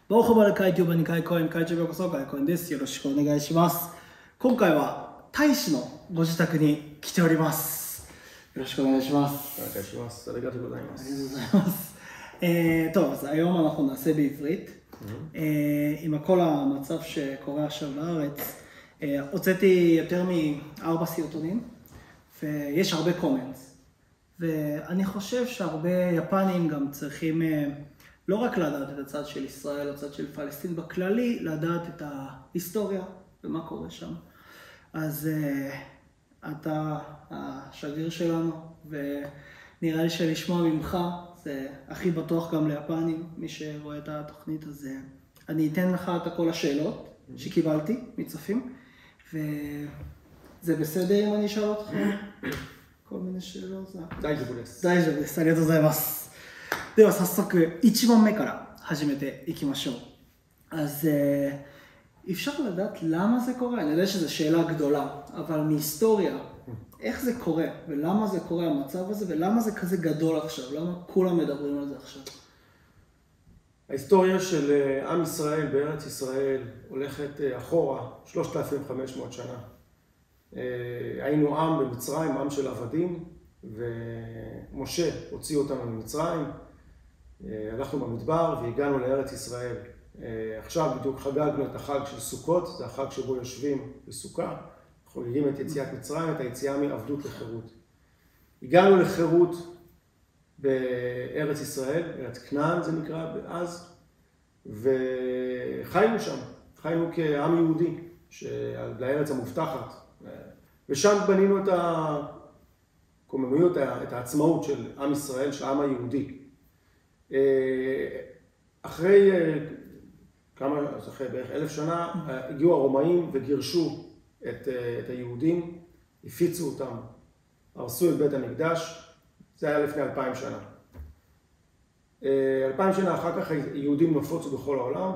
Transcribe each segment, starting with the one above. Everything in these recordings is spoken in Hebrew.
バオバル会長場に会コイン会長ようこそ会コインです。よろしくお願いします。今回は大使のご自宅に来ております。よろしくお願いします。お願いします。ありがとうございます。ありがとうございます. טוב, אז היום אנחנו נעשה בעברית. עם כל המצב שקורה עכשיו בארץ, הוצאתי יותר מ4 סרטונים, ויש הרבה קומנטס. ואני חושב שהרבה יפנים גם צריכים לא רק לדעת את הצד של ישראל או הצד של פלסטין, בכללי לדעת את ההיסטוריה ומה קורה שם. אז אתה השגריר שלנו, ונראה לי שלשמוע ממך זה הכי בטוח גם ליפנים, מי שרואה את התוכנית הזה. אני אתן לך את כל השאלות שקיבלתי מצופים, וזה בסדר אם אני אשאל אותך כל מיני שאלות? 大丈夫です。大丈夫です。ありがとうございます。では早速1問目から始めていきましょう。אז אפשר לדעת למה זה קורה? אני יודע שזו שאלה גדולה, אבל מהיסטוריה, איך זה קורה ולמה זה קורה המצב הזה ולמה זה כזה גדול עכשיו? למה כולם מדברים על זה עכשיו? ההיסטוריה של עם ישראל בארץ ישראל הולכת אחורה 3,500 שנה. היינו עם במצרים, עם של עבדים, ומשה הוציא אותנו ממצרים. הלכנו במדבר והגענו לארץ ישראל. עכשיו בדיוק חגגנו את החג של סוכות, זה החג שבו יושבים בסוכה. חוגגים את יציאת מצרים, את היציאה מעבדות לחירות. הגענו לחירות בארץ ישראל, ארץ כנען זה נקרא אז, וחיינו שם. חיינו כעם יהודי, לארץ המובטחת. ושם בנינו את הקוממיות, את העצמאות של עם ישראל, של העם היהודי. אחרי בערך 1,000 שנה, הגיעו הרומאים וגירשו את היהודים, הפיצו אותם, הרסו את בית המקדש, זה היה לפני 2,000 שנה. 2,000 שנה אחר כך היהודים נפוצו בכל העולם,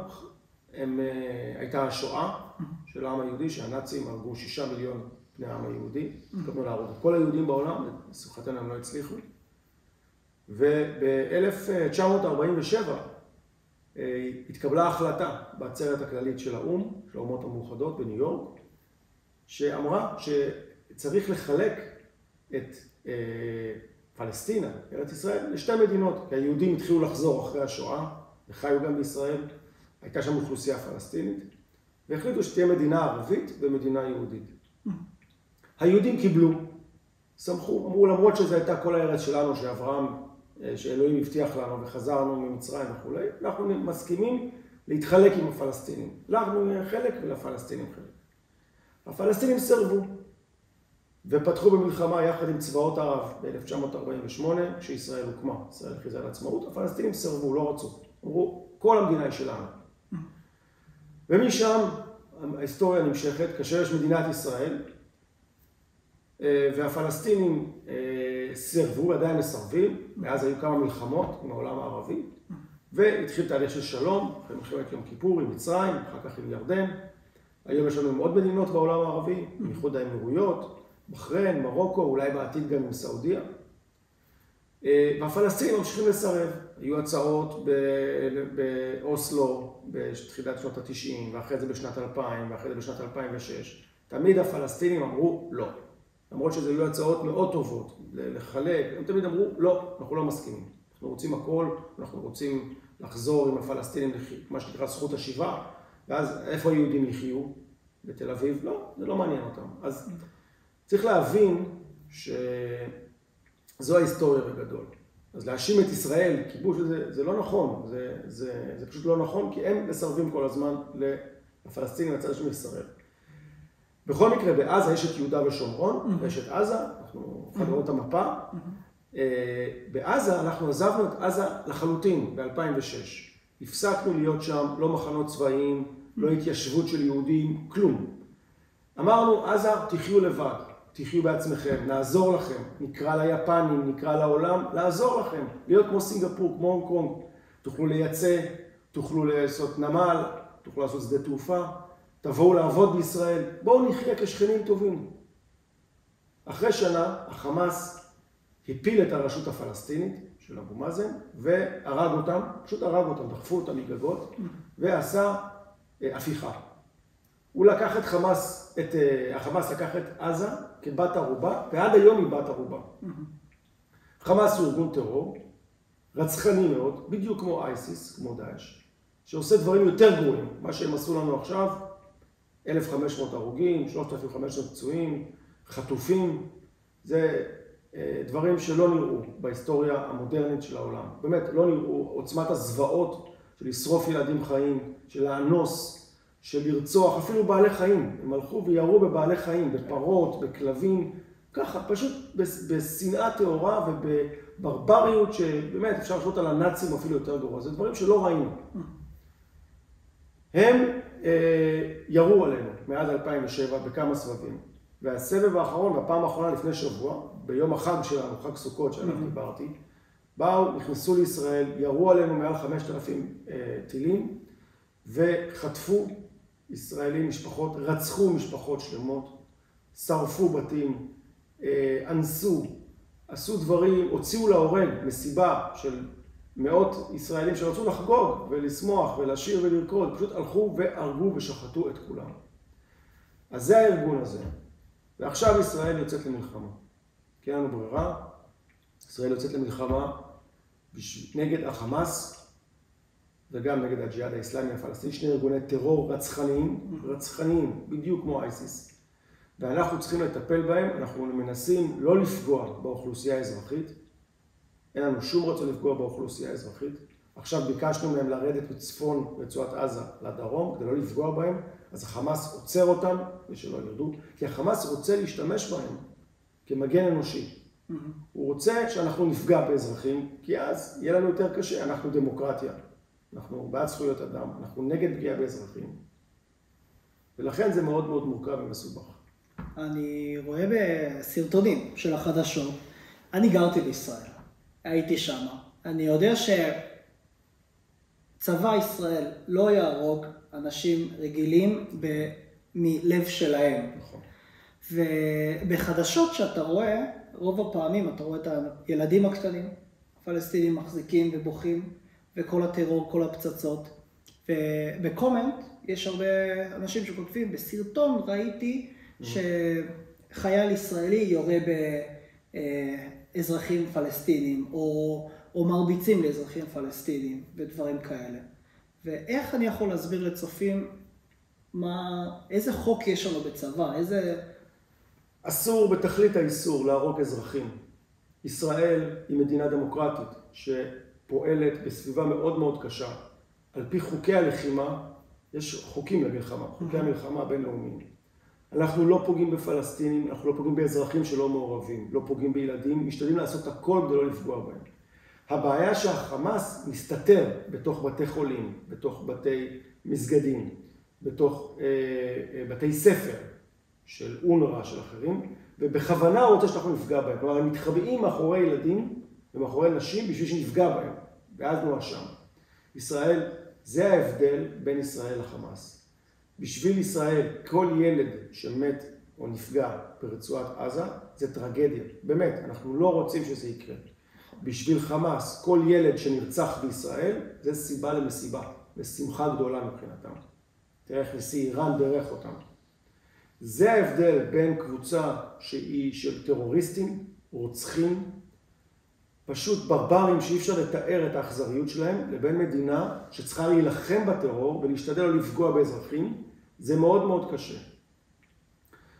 הייתה השואה של העם היהודי, שהנאצים הרגו 6 מיליון בני העם היהודי, התכוונו להרוג את כל היהודים בעולם, לשמחתנו הם לא הצליחו. וב-1947 התקבלה החלטה בעצרת הכללית של האו"ם, של האומות המאוחדות בניו יורק, שאמרה שצריך לחלק את פלסטינה, ארץ ישראל, לשתי מדינות, כי היהודים התחילו לחזור אחרי השואה, וחיו גם בישראל, הייתה שם אוכלוסייה פלסטינית, והחליטו שתהיה מדינה ערבית ומדינה יהודית. היהודים קיבלו, שמחו, אמרו למרות שזו הייתה כל הארץ שלנו, שאלוהים הבטיח לנו וחזרנו ממצרים וכו', אנחנו מסכימים להתחלק עם הפלסטינים. לנו יהיה חלק ולפלסטינים חלק. הפלסטינים סרבו ופתחו במלחמה יחד עם צבאות ערב ב-1948, כשישראל הוקמה, ישראל הכריזה על עצמאות, הפלסטינים סרבו, לא רצו. אמרו, כל המדינה היא שלנו. ומשם ההיסטוריה נמשכת, כאשר יש מדינת ישראל, והפלסטינים סרבו, עדיין מסרבים, ואז היו כמה מלחמות עם העולם הערבי, והתחיל תהליך של שלום, אחרי מלחמת יום כיפור עם מצרים, אחר כך עם ירדן. היום יש לנו עוד מדינות בעולם הערבי, איחוד האמירויות, בחריין, מרוקו, אולי בעתיד גם עם סעודיה. והפלסטינים ממשיכים לסרב. היו הצעות באוסלו בתחילת שנות ה-90, ואחרי זה בשנת 2000, ואחרי זה בשנת 2006. תמיד הפלסטינים אמרו לא. למרות שזה היו הצעות מאוד טובות לחלק, הם תמיד אמרו לא, אנחנו לא מסכימים. אנחנו רוצים הכל, אנחנו רוצים לחזור עם הפלסטינים, מה שנקרא זכות השיבה, ואז איפה היהודים יחיו? בתל אביב? לא, זה לא מעניין אותם. אז צריך להבין שזו ההיסטוריה בגדול. אז להאשים את ישראל, כיבוש זה לא נכון, זה פשוט לא נכון, כי הם מסרבים כל הזמן לפלסטינים, הצד השני מסרב. בכל מקרה, בעזה יש את יהודה ושומרון, ויש את עזה, אנחנו רואים את המפה. בעזה אנחנו עזבנו את עזה לחלוטין ב-2006. הפסקנו להיות שם, לא מחנות צבאיים, לא התיישבות של יהודים, כלום. אמרנו, עזה, תחיו לבד, תחיו בעצמכם, נעזור לכם, נקרא ליפנים, נקרא לעולם, לעזור לכם, להיות כמו סינגפור, כמו הונג קונג. תוכלו לייצא, תוכלו לעשות נמל, תוכלו לעשות שדה תעופה, תבואו לעבוד בישראל, בואו נחיה כשכנים טובים. אחרי שנה, החמאס הפיל את הרשות הפלסטינית של אבו מאזן, והרג אותם, פשוט הרג אותם, דחפו אותם מגגות, ועשה הפיכה. הוא לקח את חמאס, החמאס לקח את עזה כבת ערובה, ועד היום היא בת ערובה. חמאס הוא ארגון טרור, רצחני מאוד, בדיוק כמו אייסיס, כמו דאעש, שעושה דברים יותר גרועים. מה שהם עשו לנו עכשיו, 1,500 הרוגים, 3,500 פצועים, חטופים, זה דברים שלא נראו בהיסטוריה המודרנית של העולם. באמת, לא נראו עוצמת הזוועות של לשרוף ילדים חיים, של לאנוס, של לרצוח, אפילו בעלי חיים. הם הלכו וירו בבעלי חיים, בפרות, בכלבים, ככה, פשוט בשנאה טהורה ובברבריות שבאמת אפשר לשלוט על הנאצים אפילו יותר גרוע. זה דברים שלא ראינו. הם ירו עלינו מאז 2007 בכמה סבבים. והסבב האחרון, והפעם האחרונה לפני שבוע, ביום החג שלנו, חג סוכות שעליו דיברתי, באו, נכנסו לישראל, ירו עלינו מעל 5,000 טילים, וחטפו ישראלים משפחות, רצחו משפחות שלמות, שרפו בתים, אנסו, עשו דברים, הוציאו להורג מסיבה של מאות ישראלים שרצו לחגוג ולשמוח ולשיר ולרקוד, פשוט הלכו והרגו ושחטו את כולם. אז זה הארגון הזה. ועכשיו ישראל יוצאת למלחמה. כי אין לנו ברירה, ישראל יוצאת למלחמה נגד החמאס וגם נגד הג'יהאד האסלאמי הפלסטיני, שני ארגוני טרור רצחניים, בדיוק כמו אייסיס. ואנחנו צריכים לטפל בהם, אנחנו מנסים לא לפגוע באוכלוסייה האזרחית, אין לנו שום רצון לפגוע באוכלוסייה האזרחית. עכשיו ביקשנו מהם לרדת מצפון רצועת עזה לדרום, כדי לא לפגוע בהם, אז החמאס עוצר אותם, ושלא ירדו, כי החמאס רוצה להשתמש בהם כמגן אנושי. הוא רוצה שאנחנו נפגע באזרחים, כי אז יהיה לנו יותר קשה, אנחנו דמוקרטיה, אנחנו בעד זכויות אדם, אנחנו נגד פגיעה באזרחים. ולכן זה מאוד מאוד מורכב ומסובך. אני רואה בסרטונים של החדשות, אני גרתי בישראל, הייתי שם. אני יודע שצבא ישראל לא יהרוג אנשים רגילים מלב שלהם. נכון. ובחדשות שאתה רואה, רוב הפעמים אתה רואה את הילדים הקטנים, הפלסטינים מחזיקים ובוכים, וכל הטרור, כל הפצצות. ובקומנט יש הרבה אנשים שכותבים, בסרטון ראיתי שחייל ישראלי יורה באזרחים פלסטינים, או מרביצים לאזרחים פלסטינים, ודברים כאלה. ואיך אני יכול להסביר לצופים איזה חוק יש לנו בצבא, איזה... אסור בתכלית האיסור להרוג אזרחים. ישראל היא מדינה דמוקרטית שפועלת בסביבה מאוד מאוד קשה. על פי חוקי הלחימה, יש חוקים למלחמה, חוקי המלחמה הבינלאומיים. אנחנו לא פוגעים בפלסטינים, אנחנו לא פוגעים באזרחים שלא מעורבים, לא פוגעים בילדים, משתדלים לעשות הכל כדי לא לפגוע בהם. הבעיה שהחמאס מסתתר בתוך בתי חולים, בתוך בתי מסגדים, בתוך בתי ספר של אונר"א, של אחרים, ובכוונה הוא רוצה שאנחנו נפגע בהם. כלומר, הם מתחבאים מאחורי ילדים ומאחורי נשים בשביל שנפגע בהם, ואז נואשם. ישראל, זה ההבדל בין ישראל לחמאס. בשביל ישראל, כל ילד שמת או נפגע ברצועת עזה, זה טרגדיה. באמת, אנחנו לא רוצים שזה יקרה. בשביל חמאס, כל ילד שנרצח בישראל, זה סיבה למסיבה, לשמחה גדולה מבחינתם. תראה איך נשיא איראן דרך אותם. זה ההבדל בין קבוצה שהיא של טרוריסטים, רוצחים, פשוט ברברים שאי אפשר לתאר את האכזריות שלהם, לבין מדינה שצריכה להילחם בטרור ולהשתדל לא לפגוע באזרחים, זה מאוד מאוד קשה.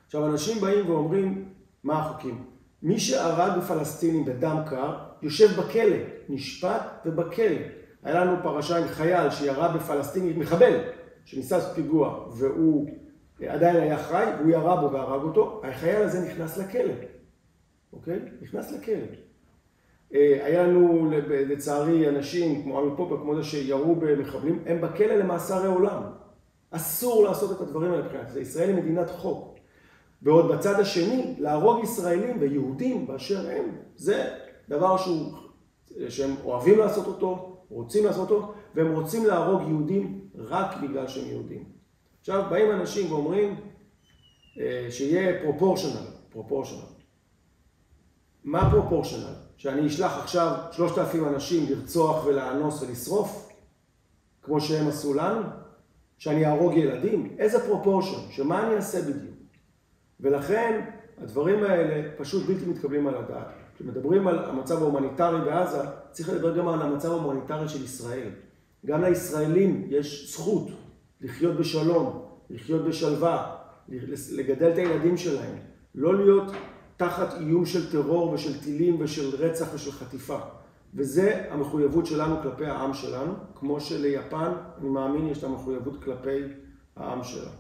עכשיו, אנשים באים ואומרים, מה החוקים? מי שהרג בפלסטינים בדם קר, יושב בכלא, נשפט ובכלא. היה לנו פרשה עם חייל שירה בפלסטיני, מחבל, שניסה לעשות פיגוע, והוא עדיין היה חי, והוא ירה בו והרג אותו, החייל הזה נכנס לכלא. אוקיי? נכנס לכלא. היה לנו לצערי אנשים, כמו עמי פופר, כמו זה שירו במחבלים, הם בכלא למאסר העולם. אסור לעשות את הדברים האלה מבחינת. ישראל היא מדינת חוק. ועוד בצד השני, להרוג ישראלים ויהודים באשר הם, זה דבר שהם אוהבים לעשות אותו, רוצים לעשות אותו, והם רוצים להרוג יהודים רק בגלל שהם יהודים. עכשיו באים אנשים ואומרים שיהיה פרופורשנל. מה פרופורשנל? שאני אשלח עכשיו 3,000 אנשים לרצוח ולאנוס ולשרוף? כמו שהם עשו לנו, שאני אהרוג ילדים, איזה פרופורשן, שמה אני אעשה בדיוק. ולכן הדברים האלה פשוט בלתי מתקבלים על הדעת. כשמדברים על המצב ההומניטרי בעזה, צריך לדבר גם על המצב ההומניטרי של ישראל. גם לישראלים יש זכות לחיות בשלום, לחיות בשלווה, לגדל את הילדים שלהם, לא להיות תחת איום של טרור ושל טילים ושל רצח ושל חטיפה. וזה המחויבות שלנו כלפי העם שלנו, כמו שליפן, אני מאמין, יש את המחויבות כלפי העם שלה.